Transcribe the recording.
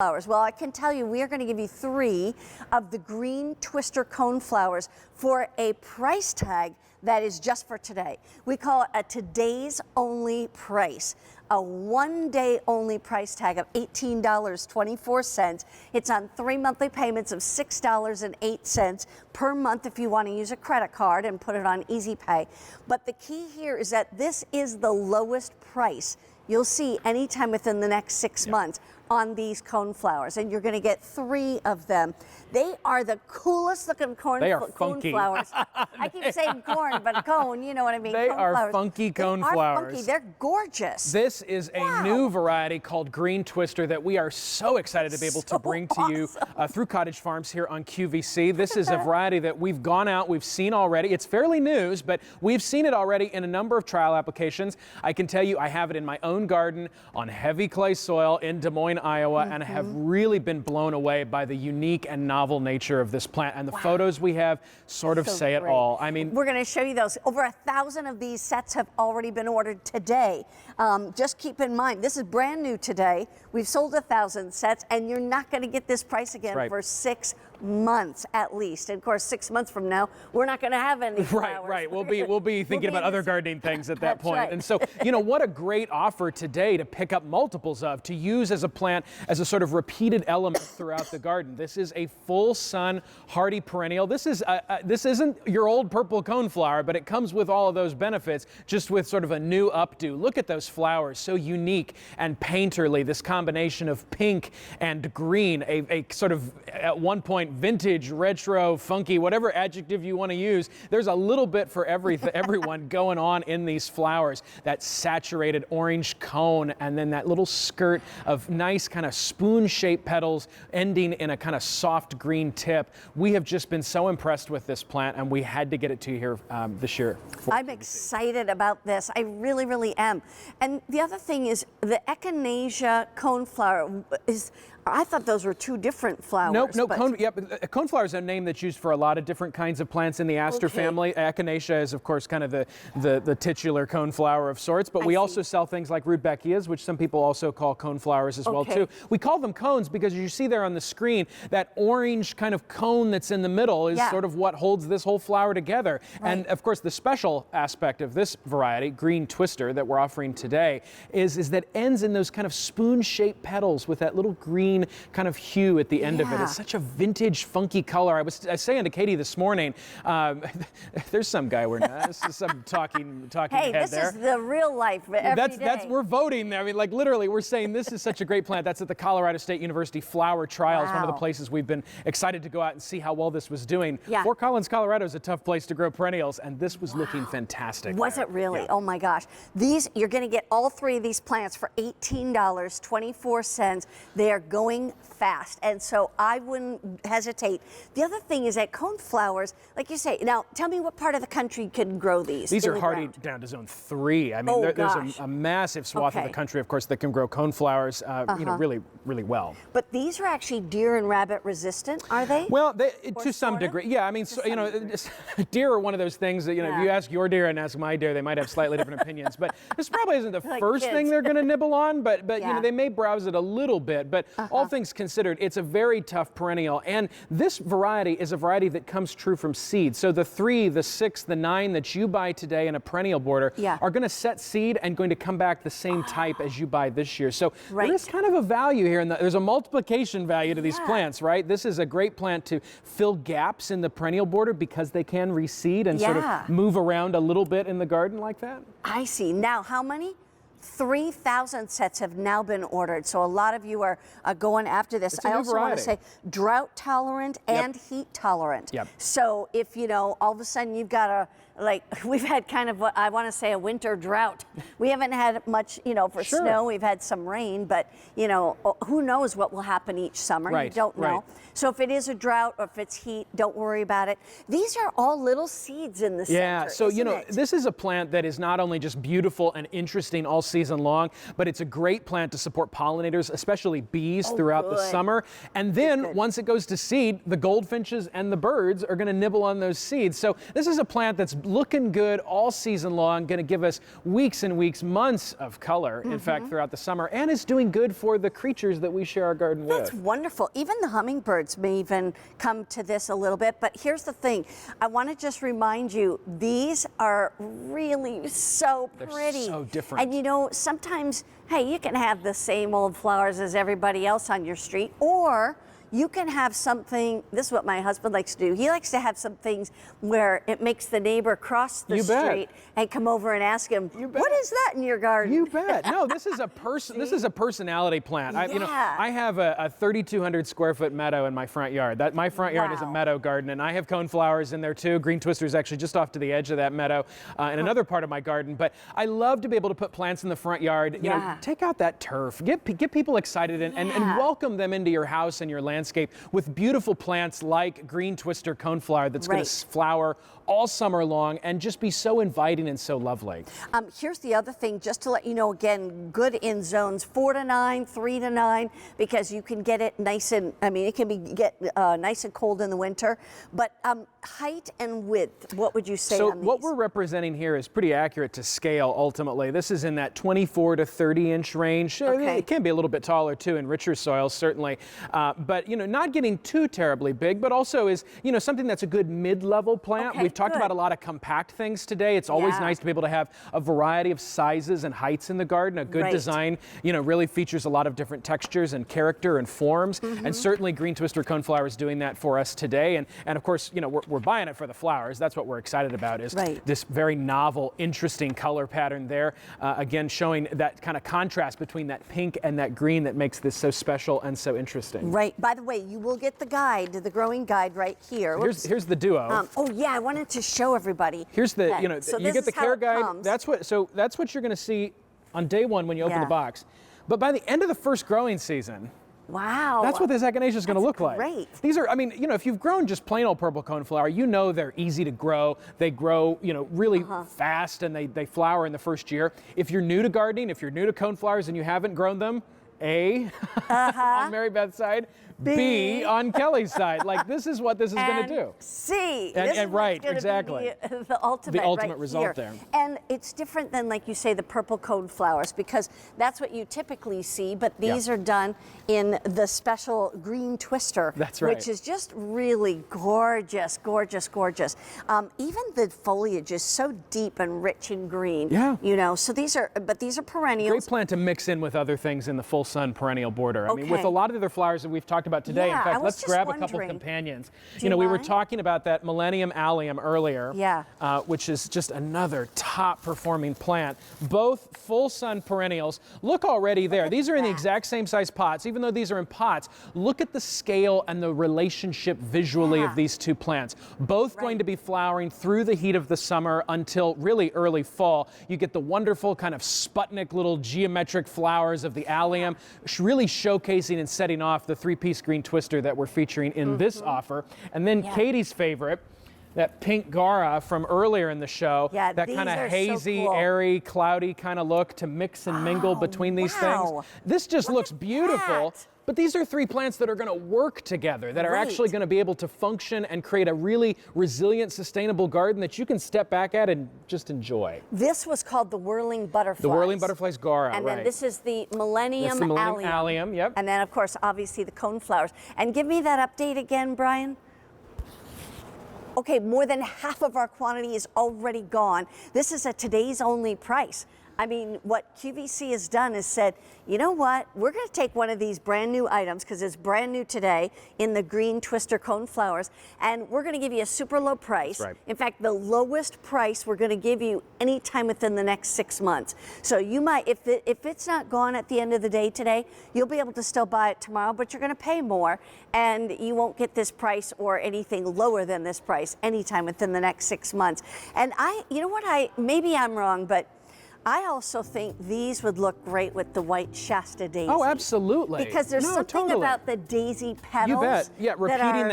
Flowers. Well, I can tell you we are going to give you 3 of the Green Twister Coneflowers for a price tag that is just for today. We call it a today's only price. A one-day only price tag of $18.24. It's on 3 monthly payments of $6.08 per month if you want to use a credit card and put it on Easy Pay. But the key here is that this is the lowest price you'll see anytime within the next 6 months on these coneflowers, and you're going to get 3 of them. They are the coolest looking coneflowers. I keep saying corn, but cone, you know what I mean. They are funky coneflowers. They're gorgeous. This is a new variety called Green Twister that we are so excited to be able to bring to you through Cottage Farms here on QVC. This is a variety that we've gone out, we've seen already. It's fairly new, but we've seen it already in a number of trial applications. I can tell you I have it in my own garden on heavy clay soil in Des Moines, Iowa, and I have really been blown away by the unique and novel nature of this plant. And the photos we have sort of say it all. I mean, we're going to show you those. Over 1,000 of these sets have already been ordered today. Just keep in mind, this is brand new today. We've sold 1,000 sets, and you're not going to get this price again for 6 months at least. And of course, 6 months from now, we're not going to have any flowers. Right. We'll be thinking about other gardening things at that point. And so, you know, what a great offer today to pick up multiples of, to use as a plant, as a sort of repeated element throughout the garden. This is a full sun, hardy perennial. This isn't your old purple coneflower, but it comes with all of those benefits, just with sort of a new updo. Look at those flowers, so unique and painterly. This combination of pink and green, a sort of, at one point, vintage, retro, funky, whatever adjective you want to use. There's a little bit for everyone going on in these flowers. That saturated orange cone, and then that little skirt of nice kind of spoon-shaped petals ending in a kind of soft green tip. We have just been so impressed with this plant, and we had to get it to you here this year. I'm excited about this. I really, really am. And the other thing is the echinacea coneflower is, I thought those were 2 different flowers. No, coneflower is a name that's used for a lot of different kinds of plants in the aster family. Echinacea is, of course, kind of the titular coneflower of sorts, but we also sell things like rudbeckias, which some people also call coneflowers as well, too. We call them cones because you see there on the screen, that orange kind of cone that's in the middle is sort of what holds this whole flower together. And, of course, the special aspect of this variety, Green Twister, that we're offering today, is that ends in those kind of spoon-shaped petals with that little green kind of hue at the end of it. It's such a vintage, funky color. I was saying to Katie this morning, there's some guy we're not. This is some talking hey, head this there. is the real life every day. We're voting. I mean, like literally, we're saying this is such a great plant. That's at the Colorado State University Flower Trials, one of the places we've been excited to go out and see how well this was doing. Fort Collins, Colorado is a tough place to grow perennials, and this was looking fantastic. Was it really? Oh my gosh. You're going to get all 3 of these plants for $18.24. They are going fast, and so I wouldn't hesitate. The other thing is that coneflowers, like you say, now tell me what part of the country can grow these. These are hardy down to zone 3. I mean, there's a massive swath of the country, of course, that can grow coneflowers, you know, really, really well. But these are actually deer and rabbit resistant, are they? Well, to some degree, yeah. I mean, so, you know, deer are one of those things that, you know, if you ask your deer and ask my deer, they might have slightly different opinions. But this probably isn't the first thing they're going to nibble on, but you know, they may browse it a little bit. But all things considered, it's a very tough perennial, and this variety is a variety that comes true from seed. So the 3, the 6, the 9 that you buy today in a perennial border are going to set seed and going to come back the same type as you buy this year. So there's kind of a value here, and there's a multiplication value to these plants, right? This is a great plant to fill gaps in the perennial border because they can reseed and sort of move around a little bit in the garden like that. I see. Now, how many? 3,000 sets have now been ordered, so a lot of you are going after this. I also want to say drought tolerant and heat tolerant. So if, you know, all of a sudden you've got we've had kind of what I want to say a winter drought. We haven't had much, you know, for snow. We've had some rain, but, you know, who knows what will happen each summer. You don't know. So if it is a drought or if it's heat, don't worry about it. These are all little seeds in the center. So, you know, this is a plant that is not only just beautiful and interesting all season long, but it's a great plant to support pollinators, especially bees throughout the summer. And then once it goes to seed, the goldfinches and the birds are going to nibble on those seeds. So this is a plant that's looking good all season long, going to give us weeks and weeks, months of color, in fact, throughout the summer, and is doing good for the creatures that we share our garden with. That's wonderful. Even the hummingbirds may even come to this a little bit, but here's the thing. I want to just remind you, these are really so pretty. They're so different. And you know, sometimes, hey, you can have the same old flowers as everybody else on your street, or you can have something, this is what my husband likes to do. He likes to have some things where it makes the neighbor cross the street and come over and ask him, what is that in your garden? You bet. No, this is a this is a personality plant. You know, I have a 3,200 square foot meadow in my front yard. My front yard is a meadow garden, and I have coneflowers in there too. Green Twister is actually just off to the edge of that meadow in another part of my garden. But I love to be able to put plants in the front yard. You know, take out that turf, get people excited, and welcome them into your house and your landscape with beautiful plants like Green Twister Coneflower that's going to flower all summer long and just be so inviting and so lovely. Here's the other thing, just to let you know, again, good in zones 4 to 9, 3 to 9, because you can get it nice and, I mean, it can get nice and cold in the winter. But height and width, what would you say on these? So what we're representing here is pretty accurate to scale ultimately. This is in that 24 to 30 inch range. It can be a little bit taller too in richer soils, certainly. But, you know, not getting too terribly big, but also is, you know, something that's a good mid-level plant. We've talked about a lot of compact things today. It's always nice to be able to have a variety of sizes and heights in the garden. A good design, you know, really features a lot of different textures and character and forms. And certainly Green Twister Coneflower is doing that for us today. And of course, you know, we're buying it for the flowers. That's what we're excited about, is this very novel, interesting color pattern there. Again, showing that kind of contrast between that pink and that green that makes this so special and so interesting. Right. By the way, you will get the guide, the growing guide right here. Here's the duo. Oh yeah, I wanted to show everybody. Here's the, you know, you get the care guide. That's what you're going to see on day one when you open the box. But by the end of the first growing season, that's what this echinacea is going to look like. These are, I mean, you know, if you've grown just plain old purple coneflower, you know they're easy to grow. They grow, you know, really fast, and they flower in the first year. If you're new to gardening, if you're new to coneflowers and you haven't grown them, A, on Mary Beth's side, B on Kelly's side. Like, this is what this is going to do. C. And right, exactly. The ultimate result there. And it's different than, like you say, the purple coneflowers, because that's what you typically see, but these are done in the special Green Twister. That's right. Which is just really gorgeous, gorgeous, gorgeous. Even the foliage is so deep and rich and green. You know, so these are perennials. Great plant to mix in with other things in the full sun perennial border. I mean, with a lot of the other flowers that we've talked about today, in fact, let's grab a couple companions. You know, we were talking about that Millennium Allium earlier, which is just another top performing plant. Both full sun perennials. Look already there. These are in the exact same size pots, even though these are in pots. Look at the scale and the relationship visually of these two plants. Both going to be flowering through the heat of the summer until really early fall. You get the wonderful kind of Sputnik little geometric flowers of the allium, really showcasing and setting off the three-piece Green Twister that we're featuring in this offer. And then Katie's favorite, that pink Gara from earlier in the show, that kind of hazy, airy, cloudy kind of look to mix and mingle between these things. This just looks beautiful. But these are three plants that are going to work together, that are actually going to be able to function and create a really resilient, sustainable garden that you can step back at and just enjoy. This was called the Whirling Butterflies. The Whirling Butterflies Gara, and then this is the Millennium Allium. And then, of course, obviously the coneflowers. And give me that update again, Brian. Okay, more than half of our quantity is already gone. This is a today's only price. I mean, what QVC has done is said, you know what, we're going to take one of these brand new items, because it's brand new today, in the Green Twister Coneflowers, and we're going to give you a super low price. In fact, the lowest price we're going to give you anytime within the next 6 months. So you might, if it's not gone at the end of the day today, you'll be able to still buy it tomorrow, but you're going to pay more, and you won't get this price or anything lower than this price anytime within the next 6 months. And you know what, maybe I'm wrong, but I also think these would look great with the white Shasta daisy. Oh, absolutely. Because there's something about the daisy petals. You bet. Yeah, repeating that